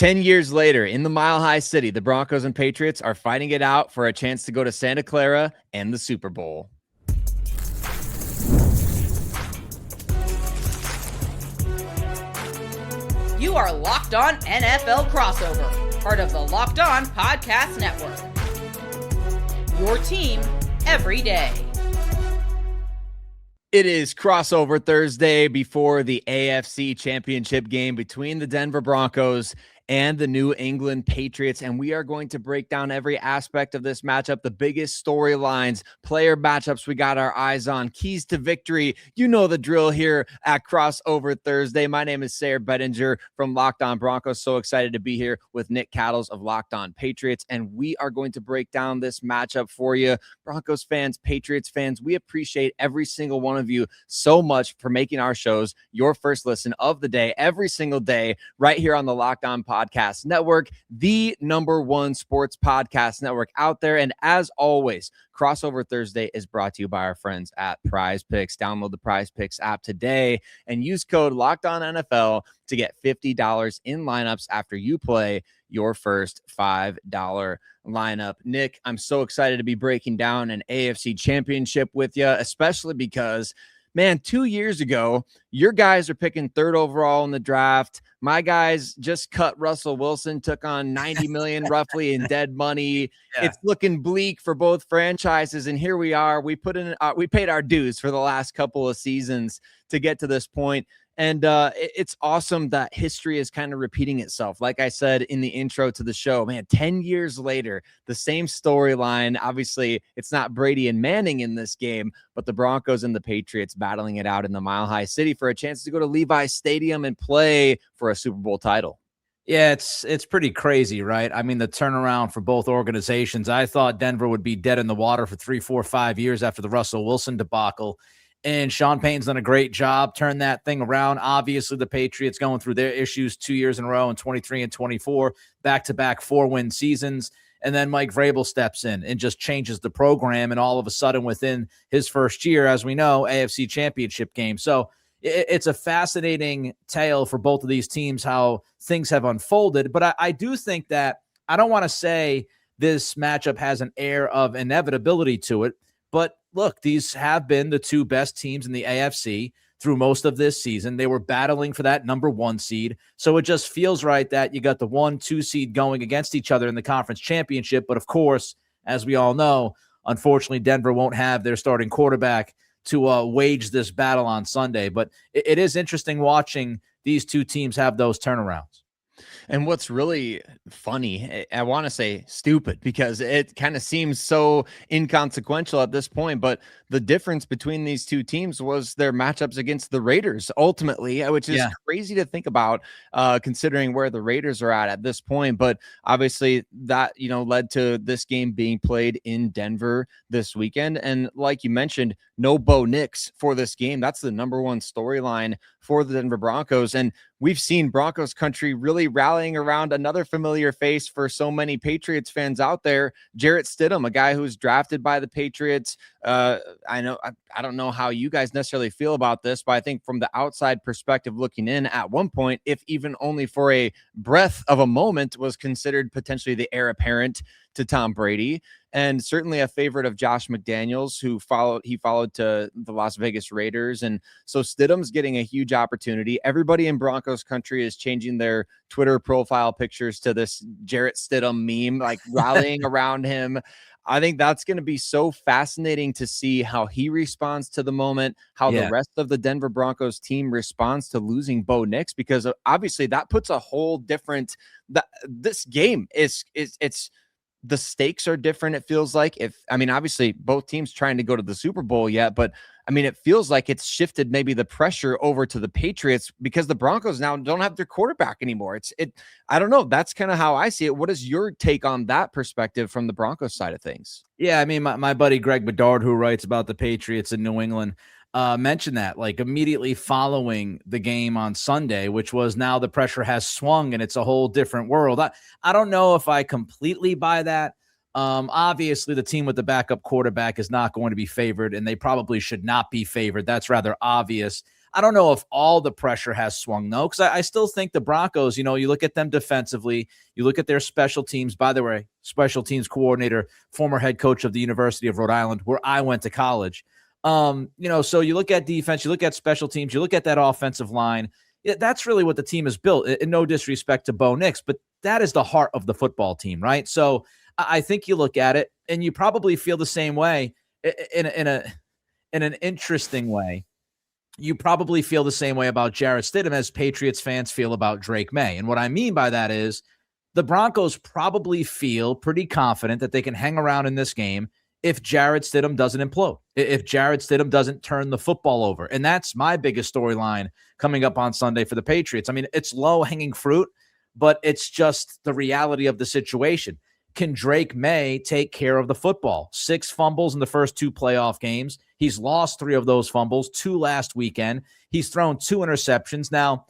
10 years later, in the Mile High City, the Broncos and Patriots are fighting it out for a chance to go to Santa Clara and the Super Bowl. You are Locked On NFL Crossover, part of the Locked On Podcast Network. Your team every day. It is crossover Thursday before the AFC Championship game between the Denver Broncos and the New England Patriots, and we are going to break down every aspect of this matchup, the biggest storylines, player matchups we got our eyes on, keys to victory. You know the drill here at Crossover Thursday. My name is Sayre Bedinger from Locked On Broncos. So excited to be here with Nick Cattles of Locked On Patriots, and we are going to break down this matchup for you. Broncos fans, Patriots fans, we appreciate every single one of you so much for making our shows your first listen of the day every single day right here on the Locked On Podcast Network, the #1 sports podcast network out there. And as always, Crossover Thursday is brought to you by our friends at Prize Picks. Download the Prize Picks app today and use code LOCKEDONNFL to get $50 in lineups after you play your first $5 lineup. Nick, I'm so excited to be breaking down an AFC Championship with you, especially because, man, 2 years ago, your guys are picking 3rd overall in the draft. My guys just cut Russell Wilson, took on $90 million roughly in dead money. Yeah. It's looking bleak for both franchises, and here we are. We paid our dues for the last couple of seasons to get to this point. And it's awesome that history is kind of repeating itself. Like I said in the intro to the show, man, 10 years later, the same storyline. Obviously, it's not Brady and Manning in this game, but the Broncos and the Patriots battling it out in the Mile High City for a chance to go to Levi's Stadium and play for a Super Bowl title. Yeah, it's pretty crazy, right? I mean, the turnaround for both organizations. I thought Denver would be dead in the water for 3, 4, 5 years after the Russell Wilson debacle. And Sean Payton's done a great job, turned that thing around. Obviously, the Patriots going through their issues 2 years in a row in 23 and 24, back-to-back 4-win seasons. And then Mike Vrabel steps in and just changes the program. And all of a sudden, within his first year, as we know, AFC Championship game. So it's a fascinating tale for both of these teams, how things have unfolded. But I do think that I don't want to say this matchup has an air of inevitability to it. But look, these have been the two best teams in the AFC through most of this season. They were battling for that #1 seed. So it just feels right that you got the 1-2 seed going against each other in the conference championship. But of course, as we all know, unfortunately, Denver won't have their starting quarterback to wage this battle on Sunday. But it is interesting watching these two teams have those turnarounds. And what's really funny, I want to say stupid, because it kind of seems so inconsequential at this point, but the difference between these two teams was their matchups against the Raiders ultimately, which is crazy to think about considering where the Raiders are at this point. But obviously that, led to this game being played in Denver this weekend. And like you mentioned, no Bo Nix for this game. That's the #1 storyline for the Denver Broncos. And we've seen Broncos country really rallying around another familiar face for so many Patriots fans out there, Jarrett Stidham, a guy who's drafted by the Patriots. I don't know how you guys necessarily feel about this, but I think from the outside perspective looking in, at one point, if even only for a breath of a moment, was considered potentially the heir apparent to Tom Brady, and certainly a favorite of Josh McDaniels, who followed to the Las Vegas Raiders. And so Stidham's getting a huge opportunity. Everybody in Broncos country is changing their Twitter profile pictures to this Jarrett Stidham meme, like rallying around him. I think that's going to be so fascinating to see how he responds to the moment, how the rest of the Denver Broncos team responds to losing Bo Nix, because obviously that puts a whole different, this game it's the stakes are different. It feels like, obviously both teams trying to go to the Super Bowl yet, but it feels like it's shifted maybe the pressure over to the Patriots because the Broncos now don't have their quarterback anymore. I don't know. That's kind of how I see it. What is your take on that perspective from the Broncos side of things? Yeah, my buddy Greg Bedard, who writes about the Patriots in New England, mentioned that like immediately following the game on Sunday, which was now the pressure has swung and it's a whole different world. I don't know if I completely buy that. Obviously the team with the backup quarterback is not going to be favored, and they probably should not be favored. That's rather obvious. I don't know if all the pressure has swung, though, because I still think the Broncos, you look at them defensively, you look at their special teams. By the way, special teams coordinator, former head coach of the University of Rhode Island, where I went to college. So you look at defense, you look at special teams, you look at that offensive line. That's really what the team is built. In no disrespect to Bo Nix, but that is the heart of the football team, right? So I think you look at it and you probably feel the same way in an interesting way. You probably feel the same way about Jarrett Stidham as Patriots fans feel about Drake Maye. And what I mean by that is the Broncos probably feel pretty confident that they can hang around in this game if Jarrett Stidham doesn't implode, if Jarrett Stidham doesn't turn the football over. And that's my biggest storyline coming up on Sunday for the Patriots. I mean, it's low-hanging fruit, but it's just the reality of the situation. Can Drake Maye take care of the football? 6 fumbles in the first 2 playoff games. He's lost 3 of those fumbles, 2 last weekend. He's thrown 2 interceptions. Now,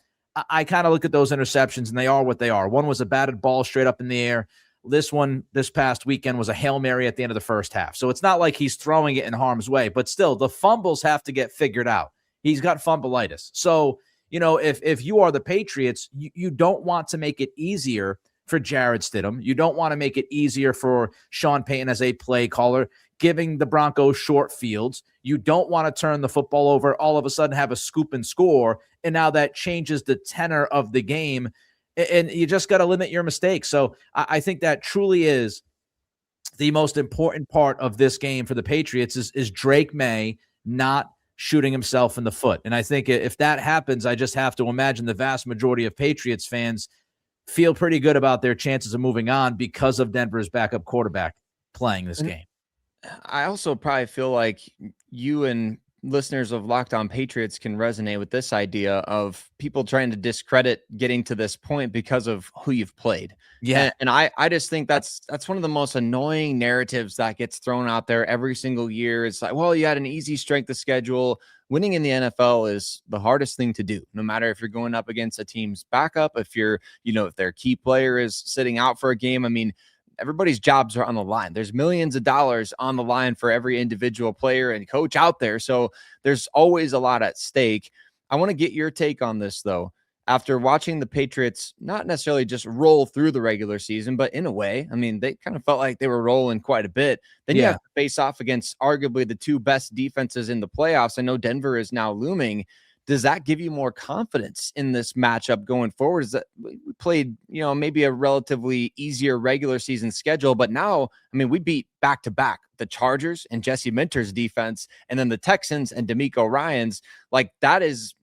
I kind of look at those interceptions, and they are what they are. One was a batted ball straight up in the air. This one, this past weekend, was a Hail Mary at the end of the first half. So it's not like he's throwing it in harm's way, but still, the fumbles have to get figured out. He's got fumbleitis. So, if you are the Patriots, you don't want to make it easier for Jarrett Stidham. You don't want to make it easier for Sean Payton as a play caller, giving the Broncos short fields. You don't want to turn the football over, all of a sudden have a scoop and score, and now that changes the tenor of the game. And you just got to limit your mistakes. So I think that truly is the most important part of this game for the Patriots is Drake Maye not shooting himself in the foot. And I think if that happens, I just have to imagine the vast majority of Patriots fans feel pretty good about their chances of moving on because of Denver's backup quarterback playing this game. I also probably feel like you and listeners of Locked On Patriots can resonate with this idea of people trying to discredit getting to this point because of who you've played. Yeah. And I just think that's one of the most annoying narratives that gets thrown out there every single year. It's like, well, you had an easy strength of schedule. Winning in the NFL is the hardest thing to do, no matter if you're going up against a team's backup, if if their key player is sitting out for a game. I mean, everybody's jobs are on the line. There's millions of dollars on the line for every individual player and coach out there. So there's always a lot at stake. I want to get your take on this, though. After watching the Patriots not necessarily just roll through the regular season, but in a way, I mean, they kind of felt like they were rolling quite a bit. Then you have to face off against arguably the 2 best defenses in the playoffs. I know Denver is now looming. Does that give you more confidence in this matchup going forward? Is that we played, maybe a relatively easier regular season schedule, but now, I mean, we beat back-to-back the Chargers and Jesse Minter's defense, and then the Texans and DeMeco Ryans. Like,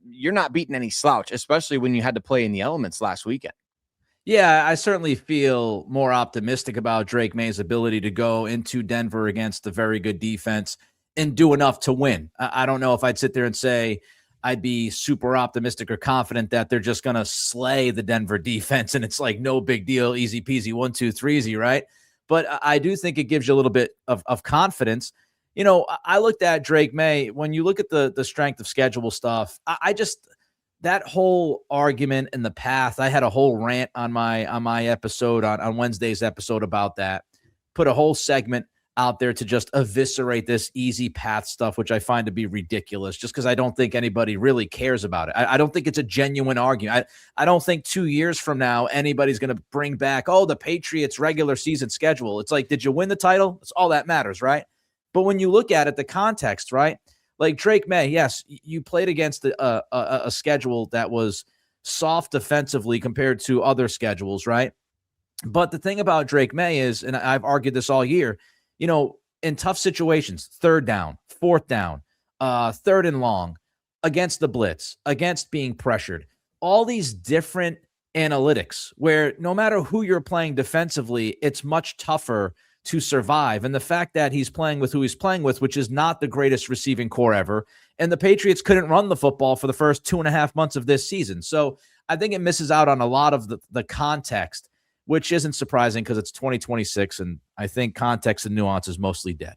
you're not beating any slouch, especially when you had to play in the elements last weekend. Yeah, I certainly feel more optimistic about Drake Maye's ability to go into Denver against a very good defense and do enough to win. I don't know if I'd sit there and say I'd be super optimistic or confident that they're just going to slay the Denver defense and it's like no big deal, easy peasy, 1, 2, 3, easy, right? But I do think it gives you a little bit of confidence. I looked at Drake Maye. When you look at the strength of schedule stuff, I just that whole argument in the path, I had a whole rant on my episode on Wednesday's episode about that. Put a whole segment out there to just eviscerate this easy path stuff, which I find to be ridiculous just because I don't think anybody really cares about it. I don't think it's a genuine argument. I don't think 2 years from now, anybody's going to bring back, the Patriots regular season schedule. It's like, did you win the title? That's all that matters, right? But when you look at it, the context, right? Like Drake Maye, yes, you played against a schedule that was soft defensively compared to other schedules, right? But the thing about Drake Maye is, and I've argued this all year, in tough situations, 3rd down, 4th down, 3rd and long, against the blitz, against being pressured, all these different analytics where no matter who you're playing defensively, it's much tougher to survive. And the fact that he's playing with who he's playing with, which is not the greatest receiving core ever, and the Patriots couldn't run the football for the first 2.5 months of this season. So I think it misses out on a lot of the context, which isn't surprising because it's 2026, and I think context and nuance is mostly dead.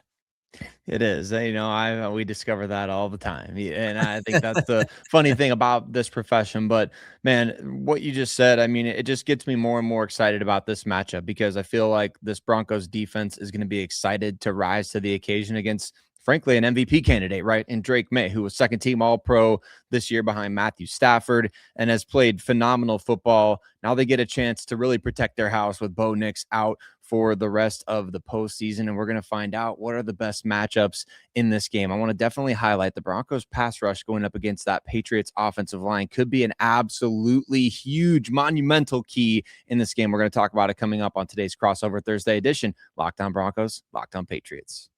It is. We discover that all the time. And I think that's the funny thing about this profession. But, man, what you just said, I mean, it just gets me more and more excited about this matchup because I feel like this Broncos defense is going to be excited to rise to the occasion against frankly, an MVP candidate, right? In Drake Maye, who was second team All-Pro this year behind Matthew Stafford and has played phenomenal football. Now they get a chance to really protect their house with Bo Nix out for the rest of the postseason. And we're going to find out what are the best matchups in this game. I want to definitely highlight the Broncos pass rush going up against that Patriots offensive line could be an absolutely huge, monumental key in this game. We're going to talk about it coming up on today's Crossover Thursday edition. Locked On Broncos, Locked On Patriots.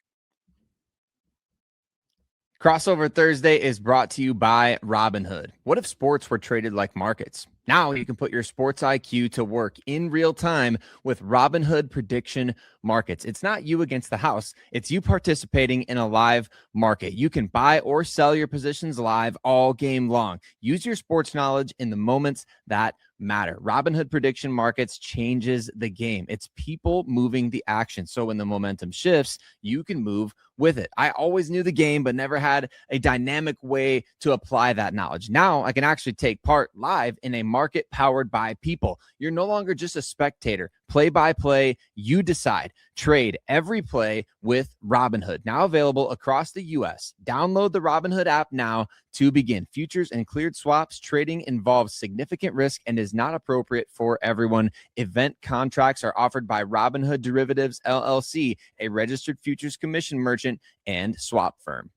Crossover Thursday is brought to you by Robinhood. What if sports were traded like markets? Now you can put your sports IQ to work in real time with Robinhood prediction markets. It's not you against the house. It's you participating in a live market. You can buy or sell your positions live all game long. Use your sports knowledge in the moments that matter. Robinhood prediction markets changes the game. It's people moving the action. So when the momentum shifts, you can move with it. I always knew the game, but never had a dynamic way to apply that knowledge. Now I can actually take part live in a market powered by people. You're no longer just a spectator. Play by play, you decide. Trade every play with Robinhood. Now available across the U.S. Download the Robinhood app now to begin. Futures and cleared swaps trading involves significant risk and is not appropriate for everyone. Event contracts are offered by Robinhood Derivatives LLC, a registered futures commission merchant and swap firm.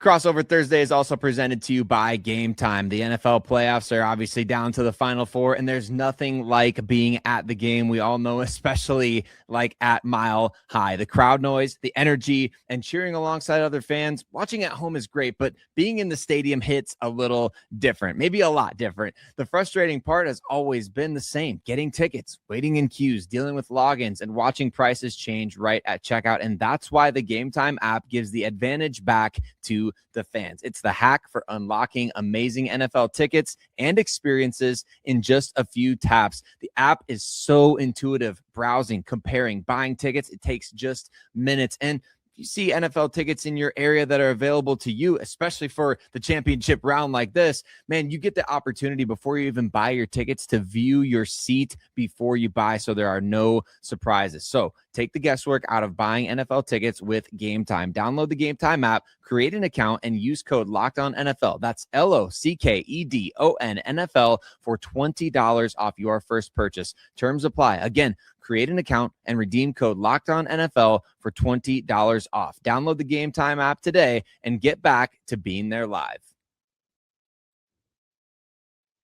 Crossover Thursday is also presented to you by Game Time. The NFL playoffs are obviously down to the Final Four, and there's nothing like being at the game. We all know, especially like at Mile High. The crowd noise, the energy, and cheering alongside other fans. Watching at home is great, but being in the stadium hits a little different, maybe a lot different. The frustrating part has always been the same: getting tickets, waiting in queues, dealing with logins, and watching prices change right at checkout. And that's why the Game Time app gives the advantage back to the fans. It's the hack for unlocking amazing NFL tickets and experiences in just a few taps. The app is so intuitive. Browsing, comparing, buying tickets, it takes just minutes. And you see NFL tickets in your area that are available to you, especially for the championship round like this, man, you get the opportunity before you even buy your tickets to view your seat before you buy, so there are no surprises. So take the guesswork out of buying NFL tickets with Game Time. Download the Game Time app, create an account, and use code LOCKEDONNFL. That's LOCKEDON NFL for $20 off your first purchase. Terms apply. Again, create an account and redeem code LOCKEDONNFL for $20 off. Download the Game Time app today and get back to being there live.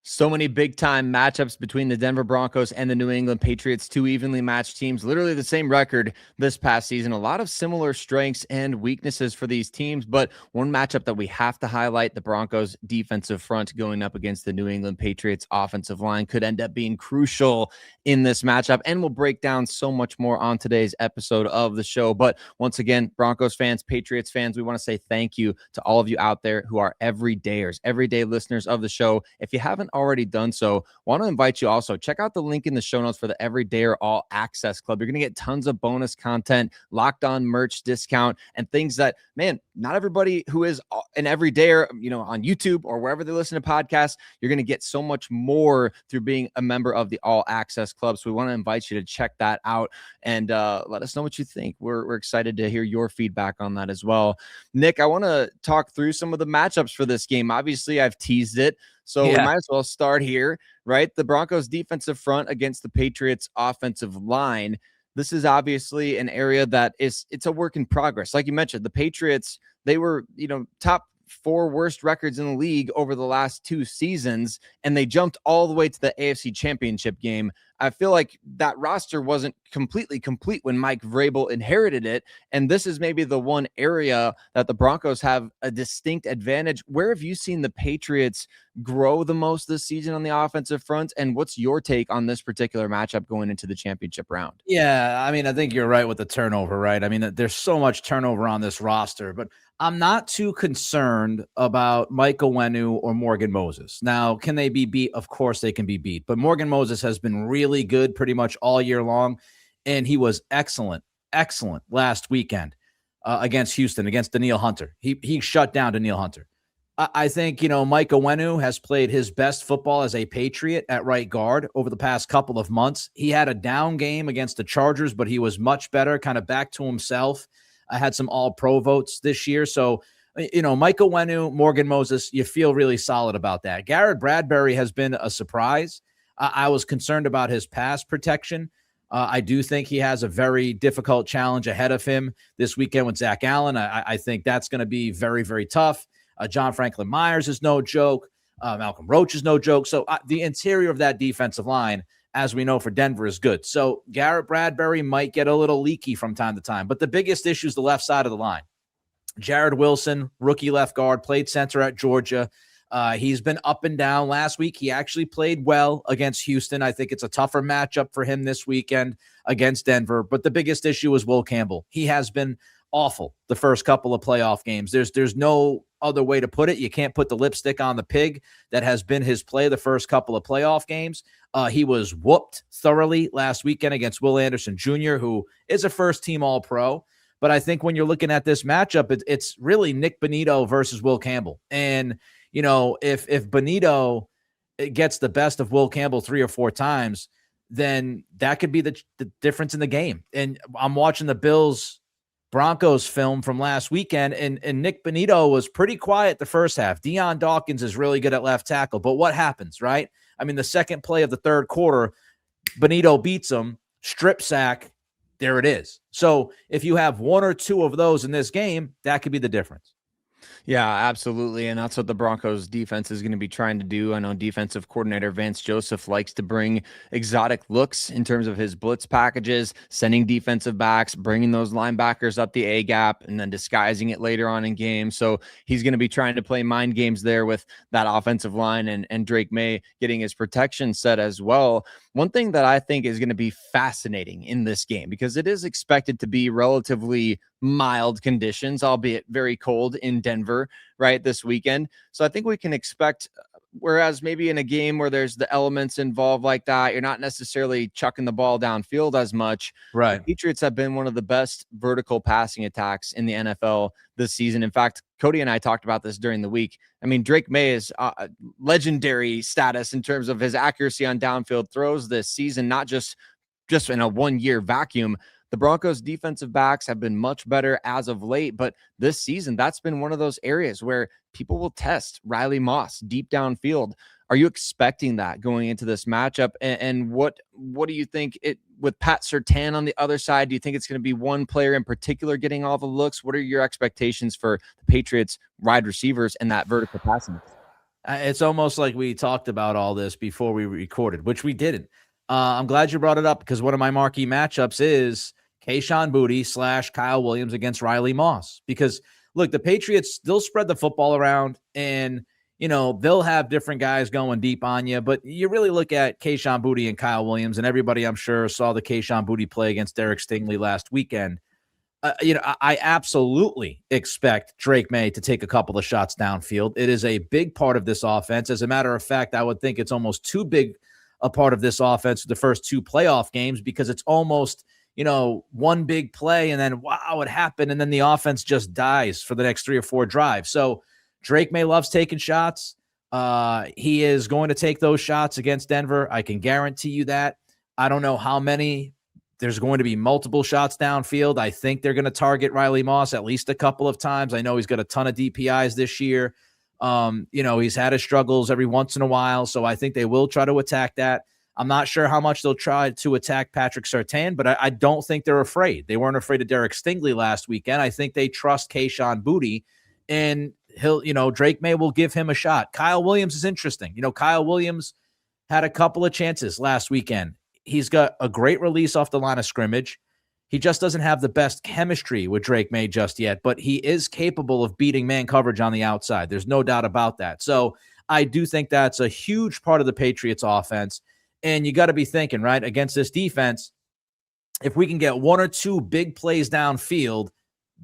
So many big-time matchups between the Denver Broncos and the New England Patriots, two evenly matched teams, literally the same record this past season. A lot of similar strengths and weaknesses for these teams, but one matchup that we have to highlight, the Broncos defensive front going up against the New England Patriots offensive line, could end up being crucial in this matchup, and we'll break down so much more on today's episode of the show. But once again, Broncos fans, Patriots fans, we want to say thank you to all of you out there who are everydayers, everyday listeners of the show. If you haven't already done so, want to invite you also check out the link in the show notes for the Everydayer All Access Club. You're going to get tons of bonus content, locked on merch discount, and things that, man, not everybody who is an everydayer, on YouTube or wherever they listen to podcasts, you're going to get so much more through being a member of the All Access Club. So we want to invite you to check that out and let us know what you think. We're excited to hear your feedback on that as well. Nick, I want to talk through some of the matchups for this game. Obviously, I've teased it, so we might as well start here, right? The Broncos defensive front against the Patriots offensive line. This is obviously an area that it's a work in progress. Like you mentioned, the Patriots, they were, top 4 worst records in the league over the last 2 seasons, and they jumped all the way to the AFC Championship game. I feel like that roster wasn't completely complete when Mike Vrabel inherited it, and this is maybe the one area that the Broncos have a distinct advantage. Where have you seen the Patriots grow the most this season on the offensive front, and what's your take on this particular matchup going into the championship round? Yeah, I mean, I think you're right with the turnover, right? I mean, there's so much turnover on this roster, but I'm not too concerned about Mike Onwenu or Morgan Moses. Now, can they be beat? Of course they can be beat, but Morgan Moses has been really good pretty much all year long, and he was excellent last weekend against Houston, against Danielle Hunter. He shut down Danielle Hunter. I think, Mike Onwenu has played his best football as a Patriot at right guard over the past couple of months. He had a down game against the Chargers, but he was much better, kind of back to himself. had some all-pro votes this year. So, Michael Wenu, Morgan Moses, you feel really solid about that. Garrett Bradbury has been a surprise. I was concerned about his pass protection. I do think he has a very difficult challenge ahead of him this weekend with Zach Allen. I think that's going to be very, very tough. John Franklin Myers is no joke. Malcolm Roach is no joke. So the interior of that defensive line, as we know for Denver, is good. So Garrett Bradbury might get a little leaky from time to time. But the biggest issue is the left side of the line. Jared Wilson, rookie left guard, played center at Georgia. He's been up and down. Last week, he actually played well against Houston. I think it's a tougher matchup for him this weekend against Denver. But the biggest issue is Will Campbell. He has been awful the first couple of playoff games. There's no other way to put it. You can't put the lipstick on the pig that has been his play the first couple of playoff games. He was whooped thoroughly last weekend against Will Anderson Jr., who is a first-team All-Pro. But I think when you're looking at this matchup, it's really Nick Bonitto versus Will Campbell. And, if Bonitto gets the best of Will Campbell 3 or 4 times, then that could be the difference in the game. And I'm watching the Bills-Broncos film from last weekend, and Nick Bonitto was pretty quiet the first half. Deion Dawkins is really good at left tackle. But what happens, right? I mean, the second play of the third quarter, Bonitto beats him, strip sack, there it is. So if you have 1 or 2 of those in this game, that could be the difference. Yeah, absolutely. And that's what the Broncos defense is going to be trying to do. I know defensive coordinator Vance Joseph likes to bring exotic looks in terms of his blitz packages, sending defensive backs, bringing those linebackers up the A gap, and then disguising it later on in games. So he's going to be trying to play mind games there with that offensive line and Drake Maye getting his protection set as well. One thing that I think is going to be fascinating in this game, because it is expected to be relatively mild conditions, albeit very cold in Denver, right, this weekend. So I think we can expect, whereas maybe in a game where there's the elements involved like that, you're not necessarily chucking the ball downfield as much. Right. The Patriots have been one of the best vertical passing attacks in the NFL this season. In fact, Cody and I talked about this during the week. I mean, Drake Maye is legendary status in terms of his accuracy on downfield throws this season, not just in a 1-year vacuum. The Broncos defensive backs have been much better as of late, but this season, that's been one of those areas where people will test Riley Moss deep downfield. Are you expecting that going into this matchup? And what do you think with Pat Surtain on the other side? Do you think it's going to be one player in particular getting all the looks? What are your expectations for the Patriots wide receivers and that vertical passing? It's almost like we talked about all this before we recorded, which we didn't. I'm glad you brought it up, because one of my marquee matchups is Kayshon Boutte / Kyle Williams against Riley Moss. Because look, the Patriots, they'll spread the football around, and they'll have different guys going deep on you. But you really look at Kayshon Boutte and Kyle Williams, and everybody, I'm sure, saw the Kayshon Boutte play against Derek Stingley last weekend. I absolutely expect Drake Maye to take a couple of shots downfield. It is a big part of this offense. As a matter of fact, I would think it's almost too big a part of this offense the first 2 playoff games, because it's almost one big play and then, wow, it happened. And then the offense just dies for the next 3 or 4 drives. So Drake Maye loves taking shots. He is going to take those shots against Denver. I can guarantee you that. I don't know how many. There's going to be multiple shots downfield. I think they're going to target Riley Moss at least a couple of times. I know he's got a ton of DPIs this year. He's had his struggles every once in a while. So I think they will try to attack that. I'm not sure how much they'll try to attack Patrick Surtain, but I don't think they're afraid. They weren't afraid of Derek Stingley last weekend. I think they trust Kayshon Boutte, and Drake Maye will give him a shot. Kyle Williams is interesting. Kyle Williams had a couple of chances last weekend. He's got a great release off the line of scrimmage. He just doesn't have the best chemistry with Drake Maye just yet, but he is capable of beating man coverage on the outside. There's no doubt about that. So I do think that's a huge part of the Patriots offense. And you got to be thinking, right, against this defense, if we can get 1 or 2 big plays downfield,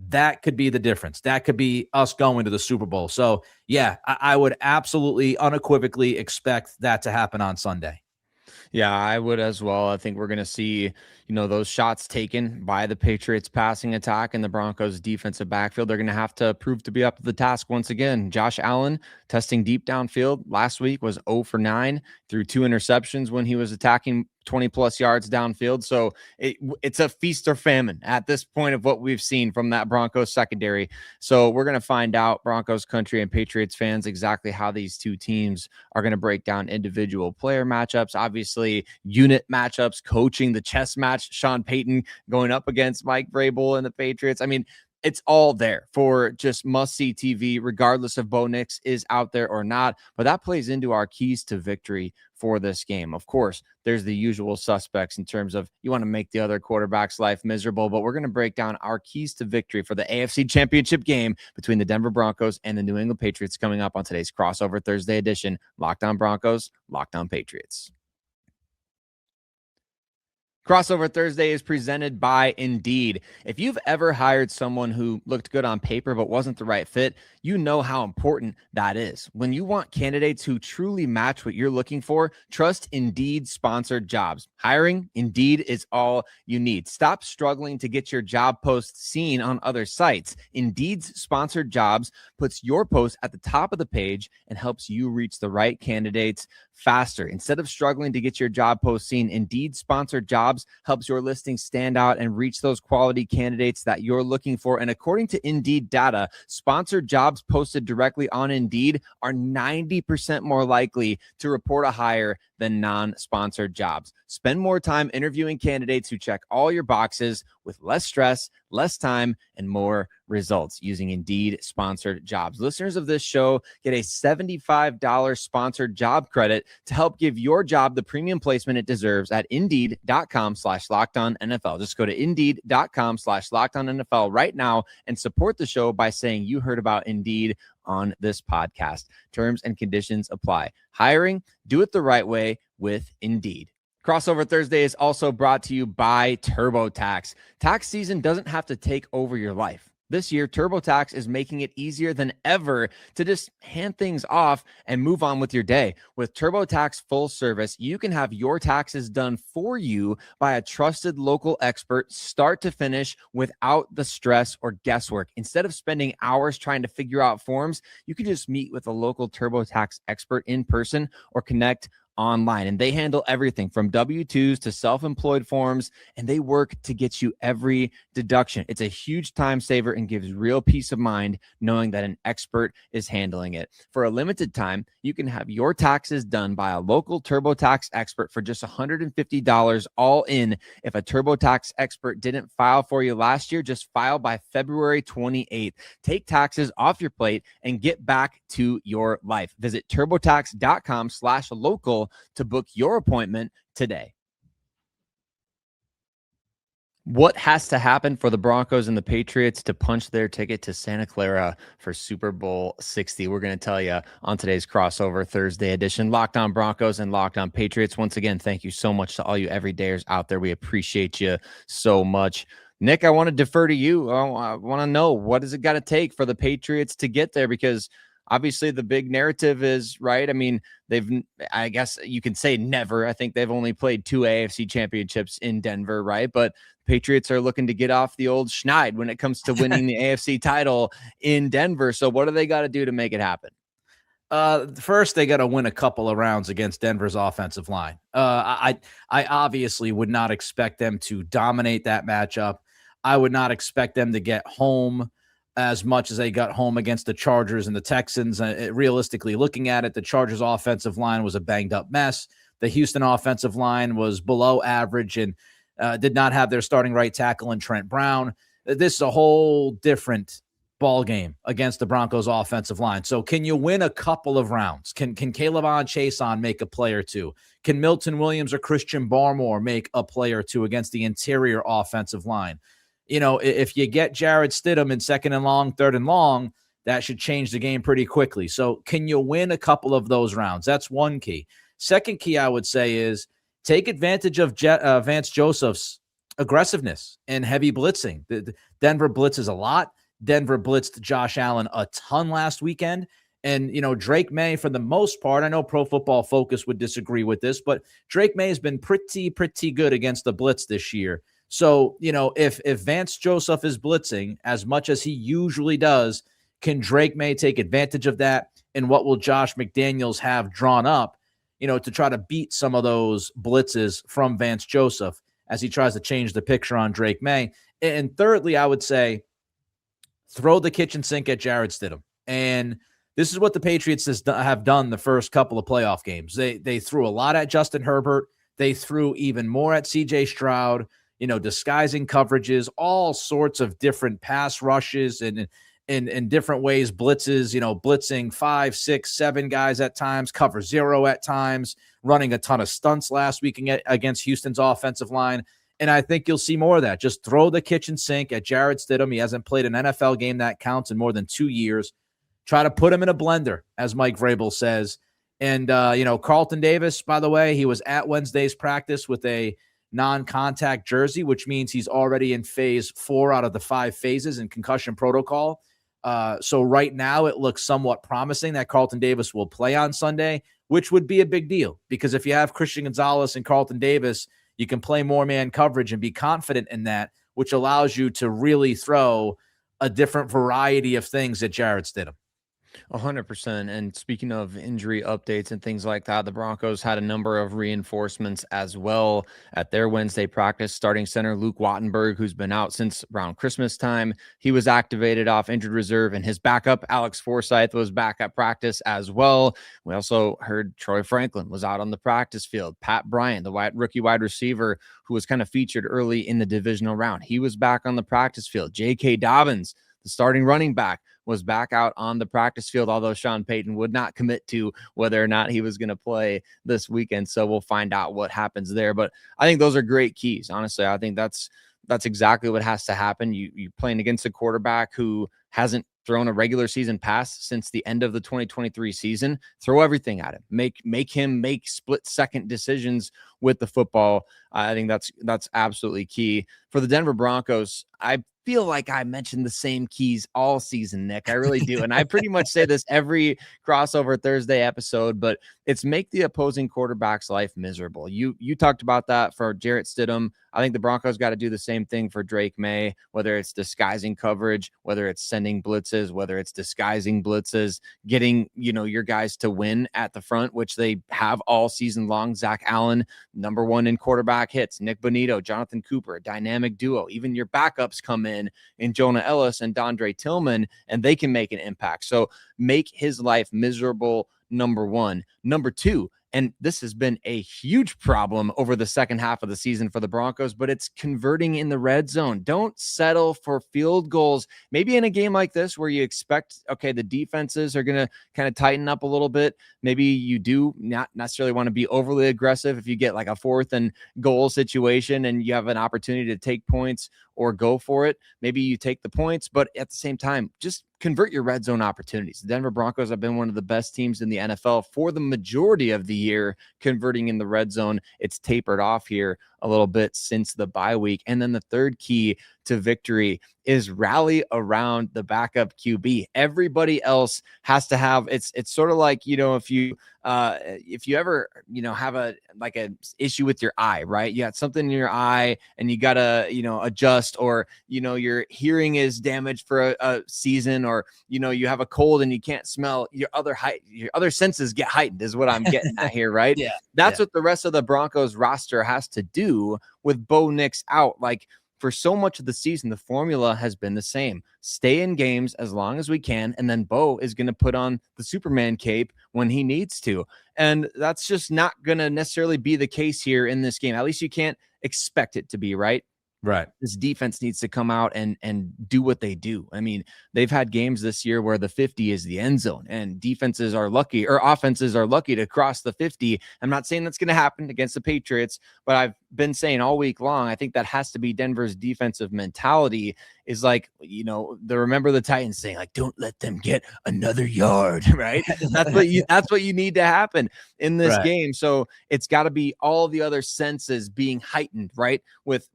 that could be the difference. That could be us going to the Super Bowl. So, yeah, I would absolutely unequivocally expect that to happen on Sunday. Yeah, I would as well. I think we're going to see, those shots taken by the Patriots passing attack and the Broncos defensive backfield. They're going to have to prove to be up to the task once again. Josh Allen testing deep downfield last week was 0 for 9 through 2 interceptions when he was attacking 20 plus yards downfield. So it's a feast or famine at this point of what we've seen from that Broncos secondary. So we're going to find out, Broncos country and Patriots fans, exactly how these two teams are going to break down individual player matchups, obviously unit matchups, coaching, the chess match, Sean Payton going up against Mike Vrabel and the Patriots. I mean, it's all there for just must-see TV, regardless if Bo Nix is out there or not. But that plays into our keys to victory for this game. Of course, there's the usual suspects in terms of you want to make the other quarterback's life miserable, but we're going to break down our keys to victory for the AFC Championship game between the Denver Broncos and the New England Patriots coming up on today's Crossover Thursday edition. Locked On Broncos, Locked On Patriots. Crossover Thursday is presented by Indeed. If you've ever hired someone who looked good on paper but wasn't the right fit, you know how important that is. When you want candidates who truly match what you're looking for, trust Indeed sponsored jobs. Hiring, Indeed is all you need. Stop struggling to get your job post seen on other sites. Indeed's sponsored jobs puts your post at the top of the page and helps you reach the right candidates faster. Instead of struggling to get your job post seen, Indeed sponsored jobs helps your listing stand out and reach those quality candidates that you're looking for. And according to Indeed data, sponsored jobs posted directly on Indeed are 90% more likely to report a hire than non-sponsored jobs. Spend more time interviewing candidates who check all your boxes with less stress, less time, and more results using Indeed sponsored jobs. Listeners of this show get a $75 sponsored job credit to help give your job the premium placement it deserves at Indeed.com/LockedOnNFL. Just go to Indeed.com/LockedOnNFL right now and support the show by saying you heard about Indeed on this podcast. Terms and conditions apply. Hiring, do it the right way with Indeed. Crossover Thursday is also brought to you by TurboTax. Tax season doesn't have to take over your life. This year, TurboTax is making it easier than ever to just hand things off and move on with your day. With TurboTax full service, you can have your taxes done for you by a trusted local expert, start to finish, without the stress or guesswork. Instead of spending hours trying to figure out forms, you can just meet with a local TurboTax expert in person or connect online, and they handle everything from W-2s to self-employed forms, and they work to get you every deduction. It's a huge time saver and gives real peace of mind knowing that an expert is handling it. For a limited time, you can have your taxes done by a local TurboTax expert for just $150 all in. If a TurboTax expert didn't file for you last year, just file by February 28th. Take taxes off your plate and get back to your life. Visit TurboTax.com/local to book your appointment today. What has to happen for the Broncos and the Patriots to punch their ticket to Santa Clara for Super Bowl 60? We're going to tell you on today's Crossover Thursday edition. Locked On Broncos and Locked On Patriots. Once again, thank you so much to all you everydayers out there. We appreciate you so much. Nick, I want to defer to you. I want to know, what does it got to take for the Patriots to get there? Because obviously the big narrative is, right, I mean, I guess you can say never. I think they've only played 2 AFC championships in Denver, right? But Patriots are looking to get off the old schneid when it comes to winning the AFC title in Denver. So what do they got to do to make it happen? First, they got to win a couple of rounds against Denver's offensive line. I obviously would not expect them to dominate that matchup. I would not expect them to get home as much as they got home against the Chargers and the Texans. Realistically looking at it, the Chargers offensive line was a banged up mess. The Houston offensive line was below average and did not have their starting right tackle in Trent Brown. This is a whole different ball game against the Broncos offensive line. So can you win a couple of rounds? Can Caleb Chason make a play or two? Can Milton Williams or Christian Barmore make a play or two against the interior offensive line? You know, if you get Jarrett Stidham in 2nd and long, 3rd and long, that should change the game pretty quickly. So can you win a couple of those rounds? That's one key. Second key, I would say, is take advantage of Vance Joseph's aggressiveness and heavy blitzing. The Denver blitzes a lot. Denver blitzed Josh Allen a ton last weekend. And, you know, Drake Maye, for the most part, I know Pro Football Focus would disagree with this, but Drake Maye has been pretty good against the blitz this year. So, you know, if Vance Joseph is blitzing as much as he usually does, can Drake Maye take advantage of that? And what will Josh McDaniels have drawn up? to try to beat some of those blitzes from Vance Joseph as he tries to change the picture on Drake Maye. And thirdly, I would say throw the kitchen sink at Jarrett Stidham. And this is what the Patriots have done the first couple of playoff games. They threw a lot at Justin Herbert. They threw even more at CJ Stroud, disguising coverages, all sorts of different pass rushes and in different ways, blitzes, blitzing 5, 6, 7 guys at times, cover 0 at times, running a ton of stunts last week against Houston's offensive line. And I think you'll see more of that. Just throw the kitchen sink at Jarrett Stidham. He hasn't played an NFL game that counts in more than 2 years. Try to put him in a blender, as Mike Vrabel says. And, Carlton Davis, by the way, he was at Wednesday's practice with a non-contact jersey, which means he's already in phase 4 out of the 5 phases in concussion protocol. So right now it looks somewhat promising that Carlton Davis will play on Sunday, which would be a big deal because if you have Christian Gonzalez and Carlton Davis, you can play more man coverage and be confident in that, which allows you to really throw a different variety of things at Jarrett Stidham. 100%. And speaking of injury updates and things like that, the Broncos had a number of reinforcements as well at their Wednesday practice. Starting center Luke Wattenberg, who's been out since around Christmas time, he was activated off injured reserve, and his backup Alex Forsyth was back at practice as well. We also heard Troy Franklin was out on the practice field. Pat Bryant, the rookie wide receiver who was kind of featured early in the divisional round, he was back on the practice field. J.K. Dobbins, the starting running back, was back out on the practice field, although Sean Payton would not commit to whether or not he was going to play this weekend. So we'll find out what happens there. But I think those are great keys. Honestly, I think that's exactly what has to happen. You're playing against a quarterback who hasn't thrown a regular season pass since the end of the 2023 season. Throw everything at him. Make him make split-second decisions with the football. I think that's absolutely key. For the Denver Broncos, I feel like I mentioned the same keys all season, Nick. I really do. And I pretty much say this every crossover Thursday episode, but it's make the opposing quarterback's life miserable. You talked about that for Jarrett Stidham. I think the Broncos got to do the same thing for Drake Maye, whether it's disguising coverage, whether it's sending blitzes, whether it's disguising blitzes, getting, your guys to win at the front, which they have all season long. Zach Allen, number 1 in quarterback hits. Nick Bonitto, Jonathan Cooper, a dynamic duo. Even your backups come in Jonah Ellis and Dondre Tillman, and they can make an impact. So make his life miserable, number 1. Number 2, and this has been a huge problem over the second half of the season for the Broncos, but it's converting in the red zone. Don't settle for field goals. Maybe in a game like this where you expect, okay, the defenses are going to kind of tighten up a little bit. Maybe you do not necessarily want to be overly aggressive if you get like a 4th and goal situation and you have an opportunity to take points or go for it. Maybe you take the points, but at the same time, just convert your red zone opportunities. The Denver Broncos have been one of the best teams in the NFL for the majority of the year, converting in the red zone. It's tapered off here a little bit since the bye week. And then the third key to victory is rally around the backup QB. Everybody else has to have, it's sort of like, if you ever, have a issue with your eye, right? You got something in your eye and you got to, adjust, or, your hearing is damaged for a season, or, you have a cold and you can't smell, your other senses get heightened is what I'm getting at here, right? Yeah. That's what the rest of the Broncos roster has to do with Bo Nix out. Like, for so much of the season, the formula has been the same. Stay in games as long as we can, and then Bo is going to put on the Superman cape when he needs to. And that's just not going to necessarily be the case here in this game. At least you can't expect it to be, right? Right. This defense needs to come out and do what they do. I mean, they've had games this year where the 50 is the end zone, and offenses are lucky to cross the 50. I'm not saying that's going to happen against the Patriots, but I've been saying all week long, I think that has to be Denver's defensive mentality, is like, remember the Titans saying, like, don't let them get another yard, right? That's what you need to happen in this game. So it's got to be all the other senses being heightened, right? With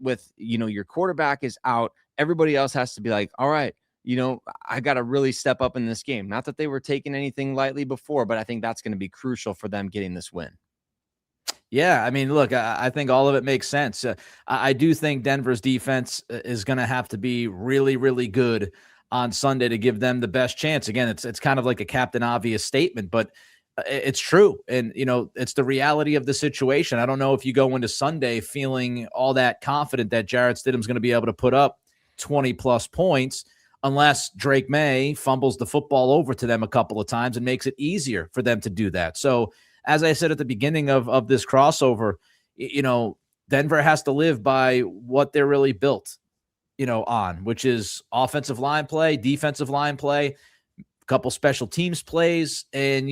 your quarterback is out. Everybody else has to be like, all right, I got to really step up in this game. Not that they were taking anything lightly before, but I think that's going to be crucial for them getting this win. Yeah, I mean, look, I think all of it makes sense. I do think Denver's defense is going to have to be really, really good on Sunday to give them the best chance. Again, it's kind of like a Captain Obvious statement, but It's true. And, it's the reality of the situation. I don't know if you go into Sunday feeling all that confident that Jarrett Stidham's going to be able to put up 20 plus points unless Drake Maye fumbles the football over to them a couple of times and makes it easier for them to do that. So as I said at the beginning of this crossover, Denver has to live by what they're really built, on, which is offensive line play, defensive line play, a couple special teams plays, and,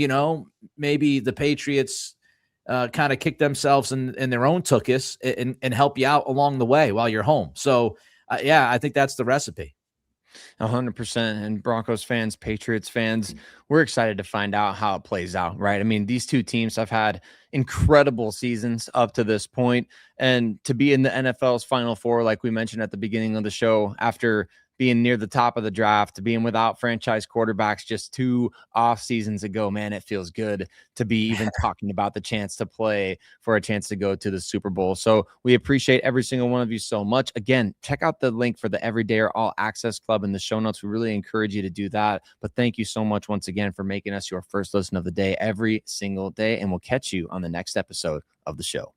maybe the Patriots kind of kick themselves in their own tuchus and help you out along the way while you're home. So, I think that's the recipe. 100%. And Broncos fans, Patriots fans, we're excited to find out how it plays out, right? I mean, these two teams have had incredible seasons up to this point, and to be in the NFL's Final Four, like we mentioned at the beginning of the show, after being near the top of the draft, to being without franchise quarterbacks just 2 off seasons ago, man, it feels good to be even talking about the chance to play for a chance to go to the Super Bowl. So we appreciate every single one of you so much. Again, check out the link for the Everyday or All Access Club in the show notes. We really encourage you to do that. But thank you so much once again for making us your first listen of the day every single day. And we'll catch you on the next episode of the show.